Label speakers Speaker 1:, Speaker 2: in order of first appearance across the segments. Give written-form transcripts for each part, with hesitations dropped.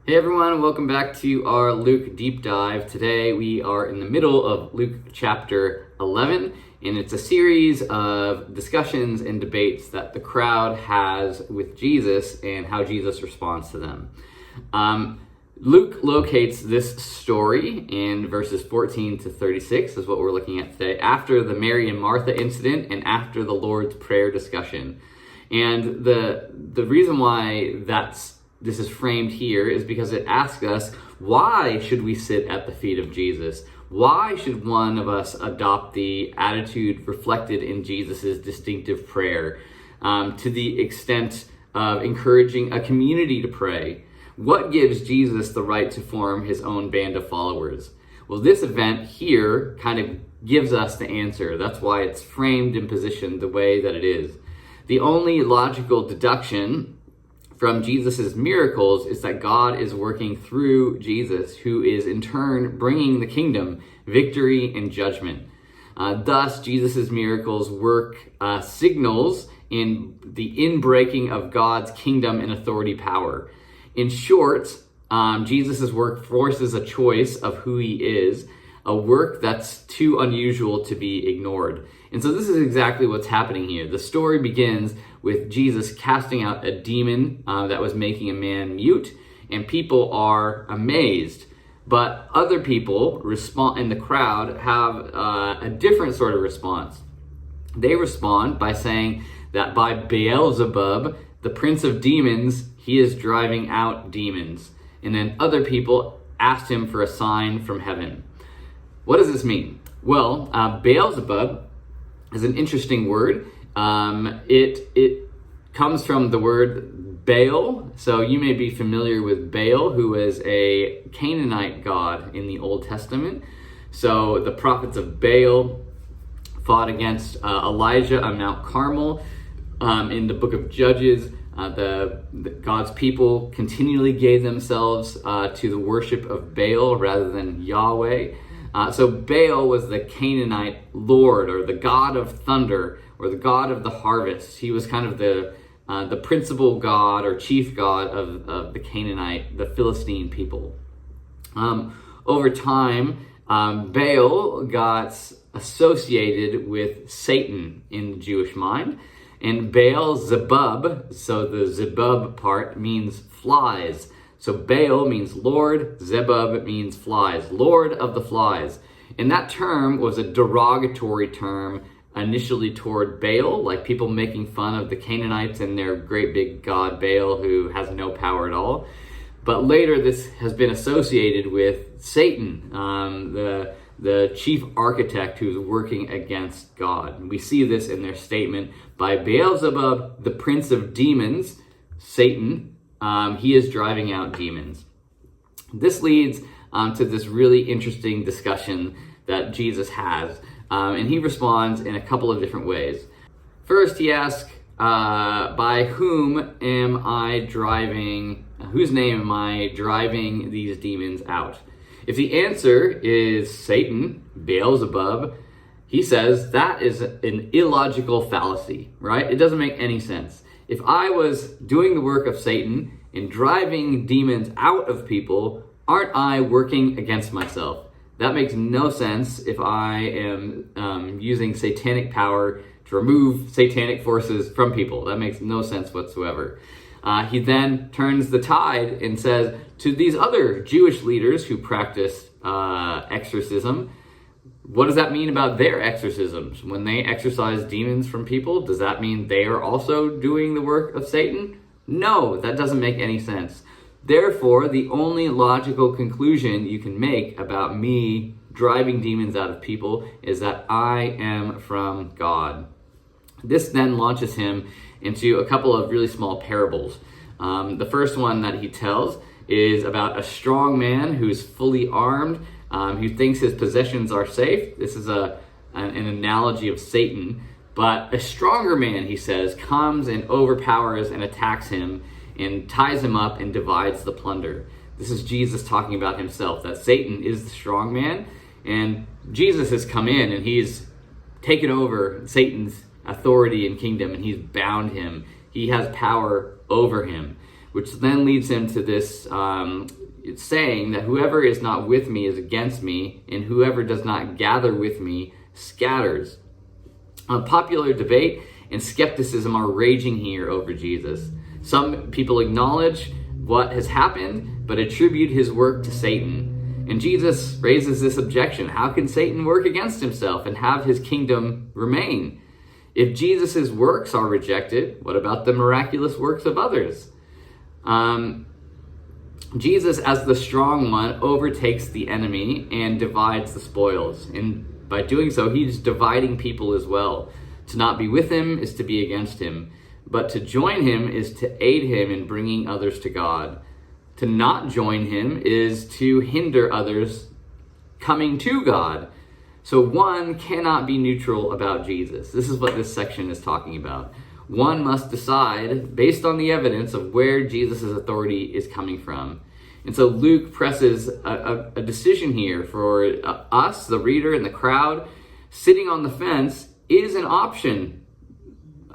Speaker 1: Hey everyone, welcome back to our Luke deep dive. Today we are in the middle of Luke chapter 11, and it's a series of discussions and debates that the crowd has with Jesus and how Jesus responds to them. Luke locates this story in verses 14 to 36 is what we're looking at today, after the Mary and Martha incident and after the Lord's Prayer discussion. And the reason why this is framed here is because it asks us, why should we sit at the feet of Jesus? Why should one of us adopt the attitude reflected in Jesus's distinctive prayer, to the extent of encouraging a community to pray? What gives Jesus the right to form his own band of followers? Well, this event here kind of gives us the answer. That's why it's framed and positioned the way that it is. The only logical deduction from Jesus' miracles is that God is working through Jesus, who is in turn bringing the kingdom, victory, and judgment. Thus, Jesus' miracles work signals in the inbreaking of God's kingdom and authority power. In short, Jesus' work forces a choice of who he is, a work that's too unusual to be ignored. And so this is exactly what's happening here. The story begins with Jesus casting out a demon that was making a man mute, and people are amazed. But other people in the crowd have a different sort of response. They respond by saying that by Beelzebub, the prince of demons, he is driving out demons. And then other people asked him for a sign from heaven. What does this mean? Well, Beelzebub is an interesting word. It comes from the word Baal. So you may be familiar with Baal, who is a Canaanite god in the Old Testament. So the prophets of Baal fought against Elijah on Mount Carmel. In the book of Judges, God's people continually gave themselves to the worship of Baal rather than Yahweh. So Baal was the Canaanite lord, or the god of thunder, or the god of the harvest. He was kind of the principal god or chief god of the Canaanite, the Philistine people. Over time, Baal got associated with Satan in the Jewish mind. And Beelzebub, so the Zebub part means flies. So Baal means Lord, Zebub means flies, Lord of the flies. And that term was a derogatory term initially toward Baal, like people making fun of the Canaanites and their great big god Baal, who has no power at all. But later this has been associated with Satan, the chief architect who's working against God. We see this in their statement, by Beelzebub, the prince of demons, Satan, he is driving out demons. This leads to this really interesting discussion that Jesus has, and he responds in a couple of different ways. First, he asks, by whose name am I driving these demons out? If the answer is Satan, Beelzebub, he says that is an illogical fallacy, right? It doesn't make any sense. If I was doing the work of Satan and driving demons out of people, aren't I working against myself? That makes no sense if I am using satanic power to remove satanic forces from people. That makes no sense whatsoever. He then turns the tide and says to these other Jewish leaders who practice exorcism, what does that mean about their exorcisms? When they exorcise demons from people, does that mean they are also doing the work of Satan? No, that doesn't make any sense. Therefore, the only logical conclusion you can make about me driving demons out of people is that I am from God. This then launches him into a couple of really small parables. The first one that he tells is about a strong man who's fully armed, who thinks his possessions are safe. This is an analogy of Satan. But a stronger man, he says, comes and overpowers and attacks him and ties him up and divides the plunder. This is Jesus talking about himself, that Satan is the strong man, and Jesus has come in and he's taken over Satan's authority and kingdom, and he's bound him. He has power over him. which then leads him to this saying that whoever is not with me is against me, and whoever does not gather with me scatters. Popular debate and skepticism are raging here over Jesus. Some people acknowledge what has happened, but attribute his work to Satan. And Jesus raises this objection: how can Satan work against himself and have his kingdom remain? If Jesus' works are rejected, what about the miraculous works of others? Jesus, as the strong one, overtakes the enemy and divides the spoils. And by doing so, he's dividing people as well. To not be with him is to be against him. But to join him is to aid him in bringing others to God. To not join him is to hinder others coming to God. So one cannot be neutral about Jesus. This is what this section is talking about. One must decide based on the evidence of where Jesus' authority is coming from. And so Luke presses a decision here for us, the reader and the crowd. Sitting on the fence is an option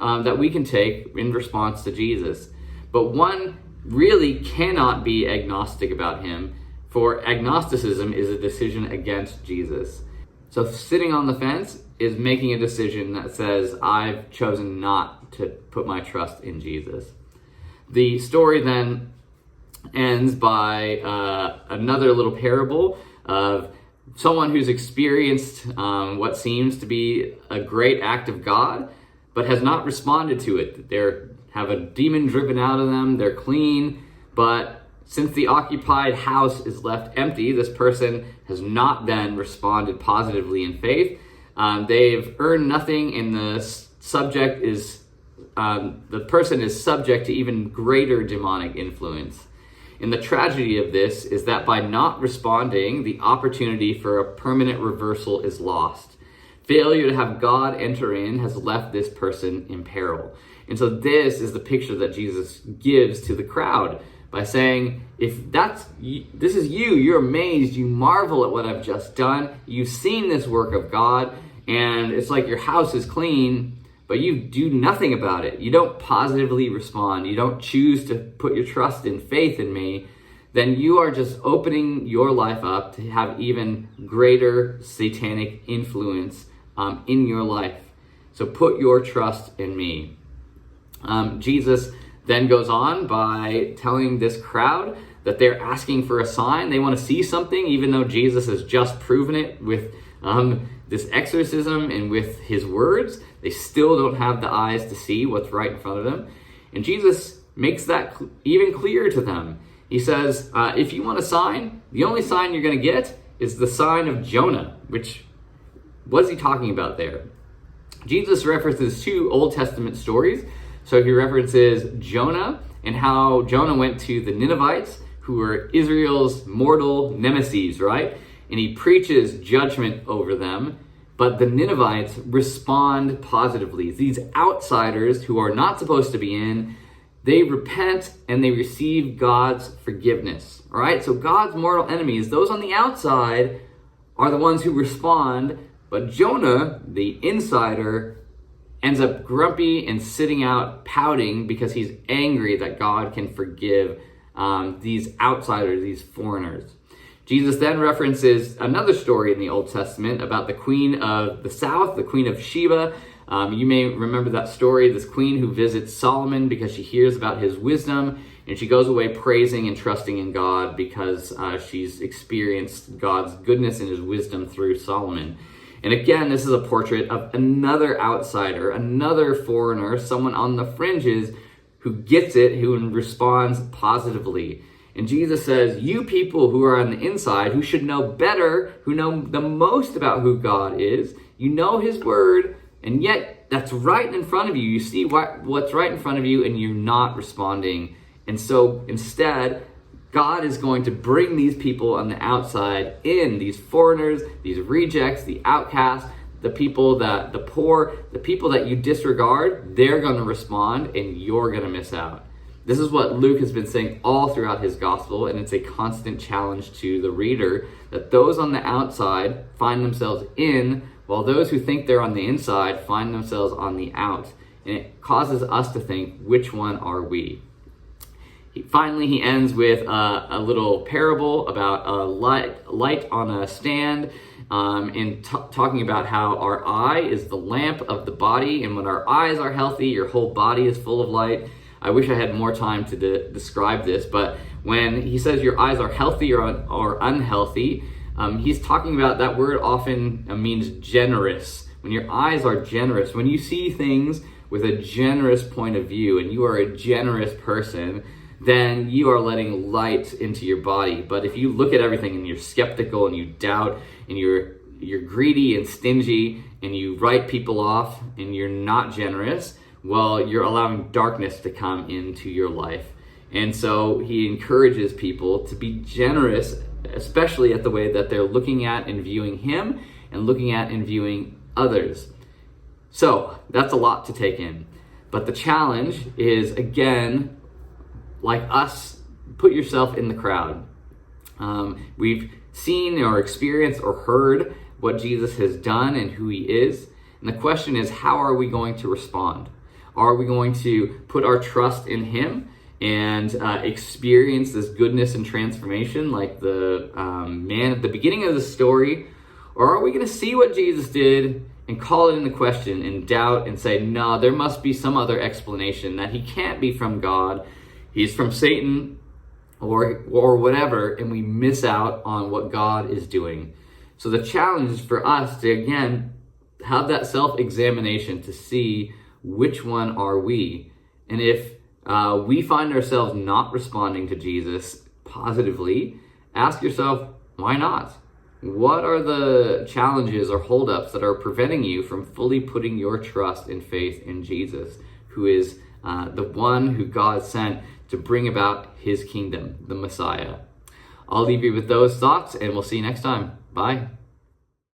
Speaker 1: that we can take in response to Jesus. But one really cannot be agnostic about him, for agnosticism is a decision against Jesus. So sitting on the fence is making a decision that says, I've chosen not to put my trust in Jesus. The story then ends by another little parable of someone who's experienced what seems to be a great act of God, but has not responded to it. They have a demon driven out of them, they're clean, but since the occupied house is left empty, this person has not then responded positively in faith. They've earned nothing, and the person is subject to even greater demonic influence. And the tragedy of this is that by not responding, the opportunity for a permanent reversal is lost. Failure to have God enter in has left this person in peril. And so this is the picture that Jesus gives to the crowd by saying, if this is you, you're amazed, you marvel at what I've just done, you've seen this work of God, and it's like your house is clean, but you do nothing about it. You don't positively respond. You don't choose to put your trust and faith in me. Then you are just opening your life up to have even greater satanic influence in your life. So put your trust in me. Jesus then goes on by telling this crowd that they're asking for a sign. They want to see something, even though Jesus has just proven it with this exorcism and with his words. They still don't have the eyes to see what's right in front of them. And Jesus makes that even clearer to them. He says, if you want a sign, the only sign you're going to get is the sign of Jonah. Which, what is he talking about there? Jesus references two Old Testament stories. So he references Jonah and how Jonah went to the Ninevites, who were Israel's mortal nemesis, right? And he preaches judgment over them. But the Ninevites respond positively. These outsiders who are not supposed to be in, they repent and they receive God's forgiveness. All right? So God's mortal enemies, those on the outside, are the ones who respond. But Jonah, the insider, ends up grumpy and sitting out pouting because he's angry that God can forgive these outsiders, these foreigners. Jesus then references another story in the Old Testament about the queen of the south, the queen of Sheba. You may remember that story, this queen who visits Solomon because she hears about his wisdom, and she goes away praising and trusting in God because she's experienced God's goodness and his wisdom through Solomon. And again, this is a portrait of another outsider, another foreigner, someone on the fringes who gets it, who responds positively. And Jesus says, you people who are on the inside, who should know better, who know the most about who God is, you know his word, and yet that's right in front of you. You see what's right in front of you, and you're not responding. And so instead, God is going to bring these people on the outside in, these foreigners, these rejects, the outcasts, the people that, the poor, the people that you disregard. They're going to respond, and you're going to miss out. This is what Luke has been saying all throughout his gospel, and it's a constant challenge to the reader that those on the outside find themselves in, while those who think they're on the inside find themselves on the out. And it causes us to think, which one are we? Finally, he ends with a little parable about a light on a stand, and talking about how our eye is the lamp of the body, and when our eyes are healthy, your whole body is full of light. I wish I had more time to describe this, but when he says your eyes are healthy or unhealthy, he's talking about that word often means generous. When your eyes are generous, when you see things with a generous point of view and you are a generous person, then you are letting light into your body. But if you look at everything and you're skeptical and you doubt and you're greedy and stingy and you write people off and you're not generous, well, you're allowing darkness to come into your life. And so he encourages people to be generous, especially at the way that they're looking at and viewing him and looking at and viewing others. So that's a lot to take in. But the challenge is, again, like us, put yourself in the crowd. We've seen or experienced or heard what Jesus has done and who he is. And the question is, how are we going to respond? Are we going to put our trust in him and experience this goodness and transformation like the man at the beginning of the story? Or are we going to see what Jesus did and call it into question and doubt and say, no, there must be some other explanation, that he can't be from God, he's from Satan or whatever, and we miss out on what God is doing. So the challenge is for us to, again, have that self-examination to see which one are we. And if we find ourselves not responding to Jesus positively, ask yourself, why not? What are the challenges or holdups that are preventing you from fully putting your trust and faith in Jesus, who is the one who God sent to bring about his kingdom, the Messiah? I'll leave you with those thoughts, and we'll see you next time. Bye.